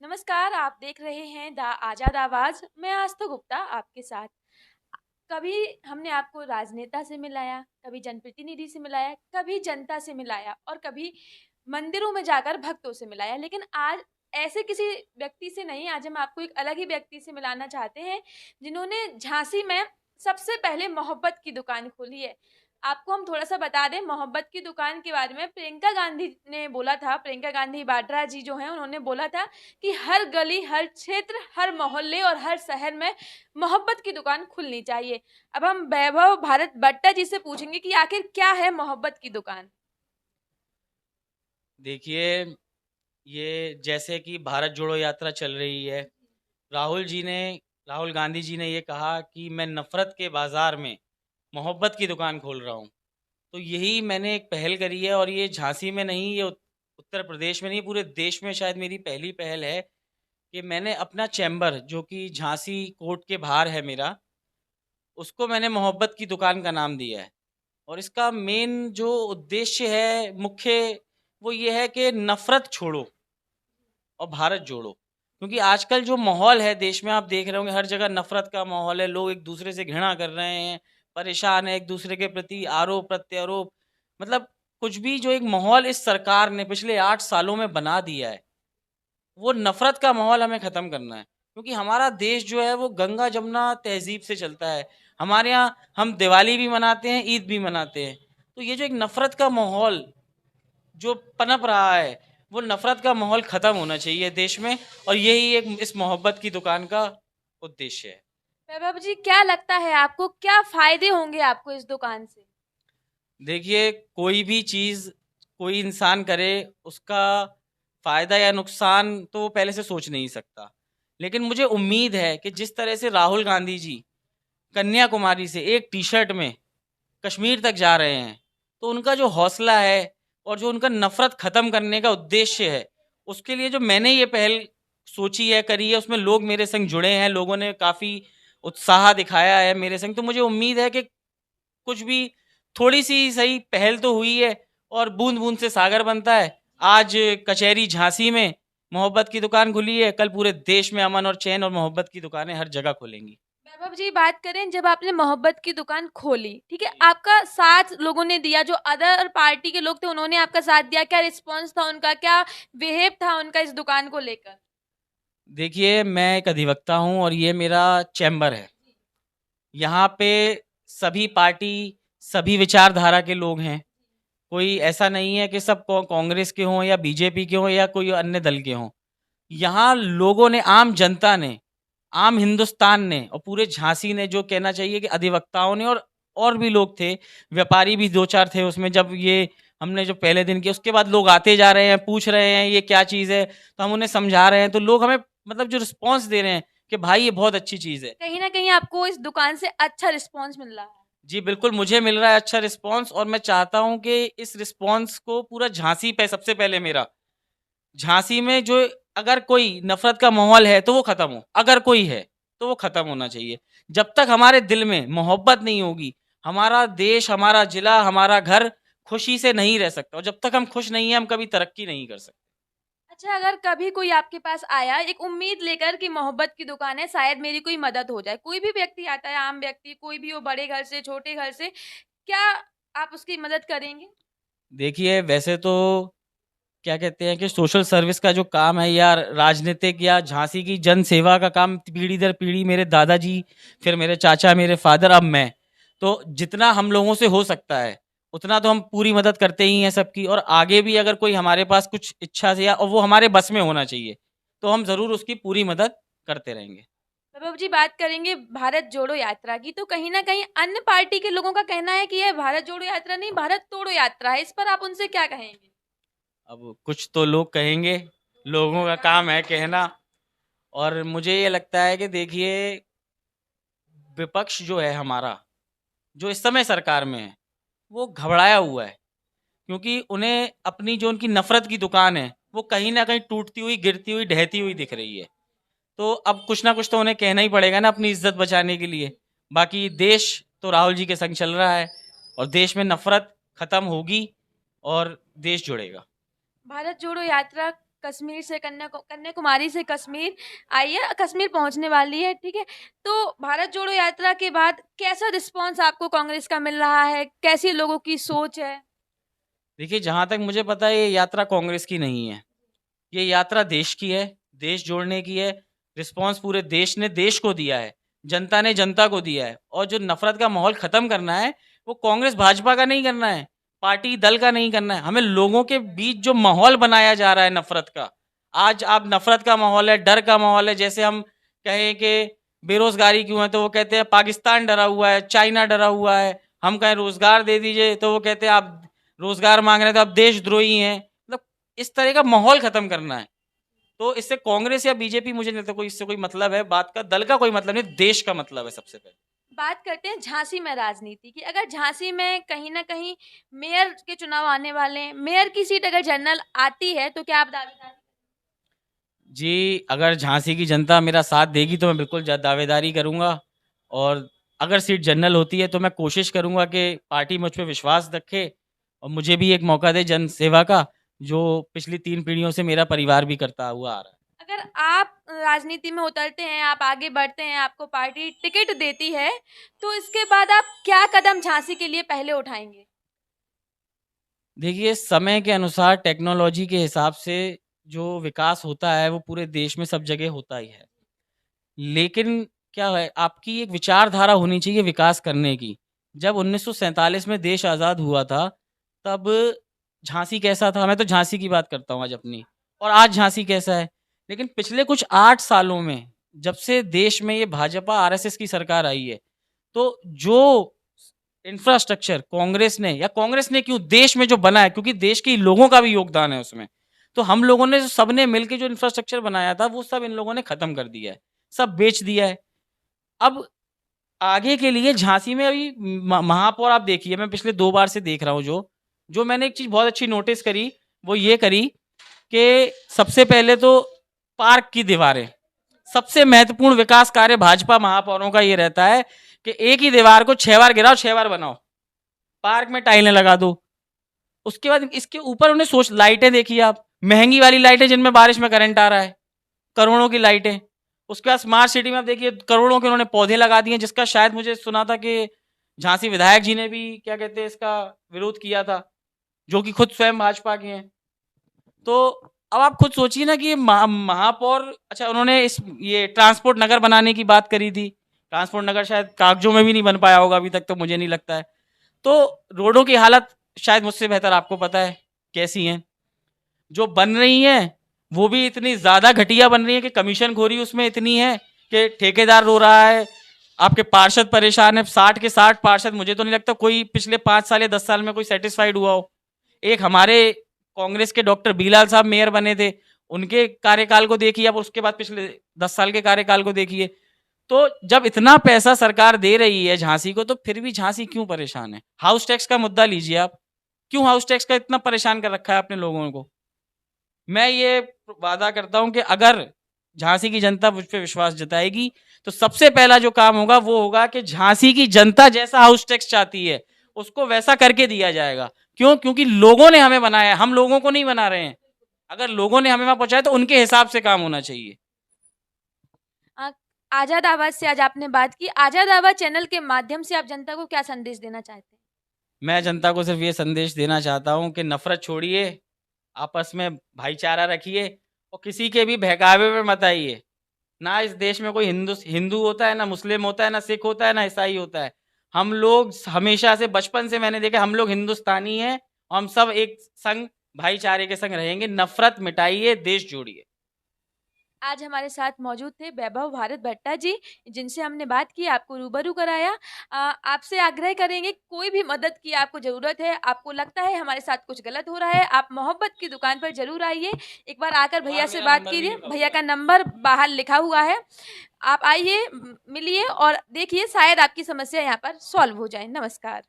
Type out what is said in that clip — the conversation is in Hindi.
नमस्कार, आप देख रहे हैं द आज़ाद आवाज़। मैं आस्था गुप्ता आपके साथ। कभी हमने आपको राजनेता से मिलाया, कभी जनप्रतिनिधि से मिलाया, कभी जनता से मिलाया और कभी मंदिरों में जाकर भक्तों से मिलाया। लेकिन आज ऐसे किसी व्यक्ति से नहीं, आज हम आपको एक अलग ही व्यक्ति से मिलाना चाहते हैं, जिन्होंने झांसी में सबसे पहले मोहब्बत की दुकान खोली है। आपको हम थोड़ा-सा बता दें मोहब्बत की दुकान के बारे में। प्रियंका गांधी ने बोला था, प्रियंका गांधी वाड्रा जी जो हैं, उन्होंने बोला था कि हर गली, हर क्षेत्र, हर मोहल्ले और हर शहर में मोहब्बत की दुकान खुलनी चाहिए। अब हम वैभव भारत बट्टा जी से पूछेंगे कि आखिर क्या है मोहब्बत की दुकान? देखिए, ये जैसे कि भारत जोड़ो यात्रा चल रही है। राहुल जी ने राहुल गांधी जी ने ये कहा कि मैं नफ़रत के बाज़ार में मोहब्बत की दुकान खोल रहा हूँ। तो यही मैंने एक पहल करी है और ये झांसी में नहीं, ये उत्तर प्रदेश में नहीं, पूरे देश में शायद मेरी पहली पहल है कि मैंने अपना चैम्बर जो कि झांसी कोर्ट के बाहर है मेरा, उसको मैंने मोहब्बत की दुकान का नाम दिया है। और इसका मेन जो उद्देश्य है मुख्य, वो ये है कि नफ़रत छोड़ो और भारत जोड़ो। क्योंकि आजकल जो माहौल है देश में, आप देख रहे होंगे हर जगह नफ़रत का माहौल है, लोग एक दूसरे से घृणा कर रहे हैं, परेशान हैं एक दूसरे के प्रति, आरोप प्रत्यारोप, मतलब कुछ भी जो एक माहौल इस सरकार ने पिछले 8 सालों में बना दिया है, वो नफ़रत का माहौल हमें ख़त्म करना है। क्योंकि हमारा देश जो है वो गंगा जमुना तहज़ीब से चलता है। हमारे यहाँ हम दिवाली भी मनाते हैं, ईद भी मनाते हैं। तो ये जो एक नफ़रत का माहौल जो पनप रहा है, वो नफ़रत का माहौल ख़त्म होना चाहिए देश में, और यही एक इस मोहब्बत की दुकान का उद्देश्य है। वैभव जी, क्या लगता है आपको, क्या फ़ायदे होंगे आपको इस दुकान से? देखिए, कोई भी चीज़ कोई इंसान करे, उसका फ़ायदा या नुकसान तो वो पहले से सोच नहीं सकता। लेकिन मुझे उम्मीद है कि जिस तरह से राहुल गांधी जी कन्याकुमारी से एक टी-शर्ट में कश्मीर तक जा रहे हैं, तो उनका जो हौसला है और जो उनका नफ़रत ख़त्म करने का उद्देश्य है, उसके लिए जो मैंने ये पहल सोची है, करी है, उसमें लोग मेरे संग जुड़े हैं, लोगों ने काफ़ी उत्साह दिखाया है मेरे संग। तो मुझे उम्मीद है कि कुछ भी थोड़ी-सी सही पहल तो हुई है, और बूँद-बूँद से सागर बनता है। आज कचहरी झांसी में मोहब्बत की दुकान खुली है, कल पूरे देश में अमन और चैन और मोहब्बत की दुकानें हर जगह खुलेंगी। वैभव जी, बात करें जब आपने मोहब्बत की दुकान खोली, ठीक है? आपका साथ लोगों ने दिया, जो अदर पार्टी के लोग थे उन्होंने आपका साथ दिया, क्या रिस्पॉन्स था उनका? क्या बिहेव था उनका इस दुकान को लेकर? देखिए, मैं एक अधिवक्ता हूँ और ये मेरा चैम्बर है। यहाँ पे सभी पार्टी, सभी विचारधारा के लोग हैं। कोई ऐसा नहीं है कि सब कांग्रेस के हों या बीजेपी के हों या कोई अन्य दल के हों। यहाँ लोगों ने, आम जनता ने, आम हिंदुस्तान ने और पूरे झांसी ने, जो कहना चाहिए कि अधिवक्ताओं ने और भी लोग थे, व्यापारी भी 2-4 थे उसमें, जब ये हमने जो पहले दिन किया, उसके बाद लोग आते जा रहे हैं, पूछ रहे हैं ये क्या चीज़ है, तो हम उन्हें समझा रहे हैं, तो लोग हमें मतलब जो रिस्पॉन्स दे रहे हैं कि भाई ये बहुत अच्छी चीज़ है। कहीं न कहीं आपको इस दुकान से अच्छा रिस्पॉन्स मिल रहा है। जी, बिल्कुल, मुझे मिल रहा है अच्छा रिस्पॉन्स, और मैं चाहता हूँ कि इस रिस्पॉन्स को पूरा झांसी पे, सबसे पहले मेरा झांसी में जो, अगर कोई नफ़रत का माहौल है तो वो ख़त्म हो, अगर कोई है तो वो ख़त्म होना चाहिए। जब तक हमारे दिल में मोहब्बत नहीं होगी, हमारा देश, हमारा ज़िला, हमारा घर खुशी से नहीं रह सकता, और जब तक हम खुश नहीं हैं, हम कभी तरक्की नहीं कर सकते। अच्छा, अगर कभी कोई आपके पास आया एक उम्मीद लेकर कि मोहब्बत की दुकान है, शायद मेरी कोई मदद हो जाए, कोई भी व्यक्ति आता है, आम व्यक्ति, कोई भी हो, बड़े घर से, छोटे घर से, क्या आप उसकी मदद करेंगे? देखिए, वैसे तो क्या कहते हैं कि सोशल सर्विस का जो काम है, या राजनीतिक या झांसी की जन सेवा का काम, पीढ़ी दर पीढ़ी मेरे दादाजी, फिर मेरे चाचा, मेरे फादर, अब मैं, तो जितना हम लोगों से हो सकता है उतना तो हम पूरी मदद करते ही हैं सबकी, और आगे भी अगर कोई हमारे पास कुछ इच्छा से, या और वो हमारे बस में होना चाहिए, तो हम ज़रूर उसकी पूरी मदद करते रहेंगे। वैभव जी, बात करेंगे भारत जोड़ो यात्रा की, तो कहीं न कहीं अन्य पार्टी के लोगों का कहना है कि यह भारत जोड़ो यात्रा नहीं, भारत तोड़ो यात्रा है। इस पर आप उनसे क्या कहेंगे? अब कुछ तो लोग कहेंगे, लोगों का काम है कहना, और मुझे ये लगता है कि देखिए, विपक्ष जो है हमारा, जो इस समय सरकार में है, वो घबराया हुआ है, क्योंकि उन्हें अपनी जो उनकी नफ़रत की दुकान है, वो कहीं न कहीं टूटती हुई, गिरती हुई, ढहती हुई दिख रही है। तो अब कुछ ना कुछ तो उन्हें कहना ही पड़ेगा ना अपनी इज़्ज़त बचाने के लिए। बाकी देश तो राहुल जी के संग चल रहा है, और देश में नफ़रत ख़त्म होगी और देश जुड़ेगा। भारत जोड़ो यात्रा कश्मीर से कन्याकुमारी से कश्मीर आई है, कश्मीर पहुंचने वाली है, ठीक है। तो भारत जोड़ो यात्रा के बाद कैसा रिस्पांस आपको कांग्रेस का मिल रहा है, कैसी लोगों की सोच है? देखिए, जहाँ तक मुझे पता है ये यात्रा कांग्रेस की नहीं है, ये यात्रा देश की है, देश जोड़ने की है। रिस्पांस पूरे देश ने देश को दिया है, जनता ने जनता को दिया है। और जो नफरत का माहौल खत्म करना है वो कांग्रेस भाजपा का नहीं करना है, पार्टी दल का नहीं करना है, हमें लोगों के बीच जो माहौल बनाया जा रहा है नफरत का, आज आप नफरत का माहौल है, डर का माहौल है। जैसे हम कहें कि बेरोजगारी क्यों है तो वो कहते हैं पाकिस्तान डरा हुआ है, चाइना डरा हुआ है। हम कहें रोजगार दे दीजिए तो वो कहते हैं आप रोजगार मांग रहे हैं तो आप देशद्रोही हैं। मतलब इस तरह का माहौल खत्म करना है। तो इससे कांग्रेस या बीजेपी मुझे नहीं लगता कोई इससे कोई मतलब है, बात का दल का कोई मतलब नहीं, देश का मतलब है सबसे पहले। बात करते हैं झांसी में राजनीति की। अगर झांसी में कहीं ना कहीं मेयर के चुनाव आने वाले हैं, मेयर की सीट अगर जनरल आती है तो क्या आप दावेदार? जी, अगर झांसी की जनता मेरा साथ देगी तो मैं बिल्कुल दावेदारी करूंगा। और अगर सीट जनरल होती है तो मैं कोशिश करूंगा कि पार्टी मुझ पर विश्वास रखे और मुझे भी एक मौका दे जन सेवा का, जो पिछली 3 पीढ़ियों से मेरा परिवार भी करता हुआ आ रहा है। अगर आप राजनीति में उतरते हैं, आप आगे बढ़ते हैं, आपको पार्टी टिकट देती है, तो इसके बाद आप क्या कदम झांसी के लिए पहले उठाएंगे? देखिए, समय के अनुसार टेक्नोलॉजी के हिसाब से जो विकास होता है वो पूरे देश में सब जगह होता ही है। लेकिन क्या है, आपकी एक विचारधारा होनी चाहिए विकास करने की। जब 1947 में देश आज़ाद हुआ था, तब झांसी कैसा था? मैं तो झांसी की बात करता हूँ आज अपनी, और आज झांसी कैसा है? लेकिन पिछले कुछ 8 सालों में जब से देश में ये भाजपा आरएसएस की सरकार आई है, तो जो इंफ्रास्ट्रक्चर कांग्रेस ने क्यों देश में जो बना है, क्योंकि देश के लोगों का भी योगदान है उसमें। तो हम लोगों ने सबने मिलकर जो इंफ्रास्ट्रक्चर बनाया था वो सब इन लोगों ने खत्म कर दिया है, सब बेच दिया है। अब आगे के लिए झांसी में अभी महापौर आप देखिए, मैं पिछले 2 बार से देख रहा हूँ, जो मैंने एक चीज बहुत अच्छी नोटिस करी, वो ये करी कि सबसे पहले तो पार्क की दीवारें, सबसे महत्वपूर्ण विकास कार्य भाजपा महापौरों का ये रहता है कि एक ही दीवार को 6 बार गिराओ, 6 बार बनाओ, पार्क में टाइलें लगा दो। उसके बाद इसके ऊपर उन्हें सोच, लाइटें देखिए आप, महंगी वाली लाइटें जिनमें बारिश में करंट आ रहा है, करोड़ों की लाइटें। उसके बाद स्मार्ट सिटी में आप देखिए करोड़ों के उन्होंने पौधे लगा दिए, जिसका शायद मुझे सुना था कि झांसी विधायक जी ने भी क्या कहते हैं इसका विरोध किया था, जो कि खुद स्वयं भाजपा के हैं। तो अब आप खुद सोचिए ना कि ये महापौर, अच्छा उन्होंने इस ये ट्रांसपोर्ट नगर बनाने की बात करी थी, ट्रांसपोर्ट नगर शायद कागजों में भी नहीं बन पाया होगा अभी तक, तो मुझे नहीं लगता है। तो रोडों की हालत शायद मुझसे बेहतर आपको पता है कैसी हैं, जो बन रही हैं वो भी इतनी ज़्यादा घटिया बन रही है कि कमीशनखोरी उसमें इतनी है कि ठेकेदार रो रहा है, आपके पार्षद परेशान है। 60 के 60 पार्षद, मुझे तो नहीं लगता कोई पिछले 5 साल या 10 साल में कोई सेटिस्फाइड हुआ हो। एक हमारे कांग्रेस के डॉक्टर बीलाल साहब मेयर बने थे, उनके कार्यकाल को देखिए आप, उसके बाद पिछले 10 साल के कार्यकाल को देखिए। तो जब इतना पैसा सरकार दे रही है झांसी को, तो फिर भी झांसी क्यों परेशान है? हाउस टैक्स का मुद्दा लीजिए आप, क्यों हाउस टैक्स का इतना परेशान कर रखा है अपने लोगों को? मैं ये वादा करता हूं कि अगर झांसी की जनता मुझ पर विश्वास जताएगी तो सबसे पहला जो काम होगा वो होगा कि झांसी की जनता जैसा हाउस टैक्स चाहती है उसको वैसा करके दिया जाएगा। क्यों? क्योंकि लोगों ने हमें बनाया है, हम लोगों को नहीं बना रहे हैं। अगर लोगों ने हमें वहां पहुंचाया तो उनके हिसाब से काम होना चाहिए। आ- आजाद आवाज से आज आपने बात की। आजाद आवाज चैनल के माध्यम से आप जनता को क्या संदेश देना चाहते हैं? मैं जनता को सिर्फ ये संदेश देना चाहता हूं कि नफरत छोड़िए, आपस में भाईचारा रखिए और किसी के भी बहकावे में मत आइए। ना इस देश में कोई हिंदू हिंदू होता है, ना मुस्लिम होता है, ना सिख होता है, ना ईसाई होता है। हम लोग हमेशा से, बचपन से मैंने देखा, हम लोग हिंदुस्तानी हैं और हम सब एक संग भाईचारे के संग रहेंगे। नफरत मिटाइए, देश जोड़िए। आज हमारे साथ मौजूद थे वैभव भारत भट्टा जी, जिनसे हमने बात की, आपको रूबरू कराया। आपसे आग्रह करेंगे, कोई भी मदद की आपको ज़रूरत है, आपको लगता है हमारे साथ कुछ गलत हो रहा है, आप मोहब्बत की दुकान पर ज़रूर आइए। एक बार आकर भैया से बात कीजिए, भैया का नंबर बाहर लिखा हुआ है। आप आइए, मिलिए और देखिए, शायद आपकी समस्या यहाँ पर सॉल्व हो जाए। नमस्कार।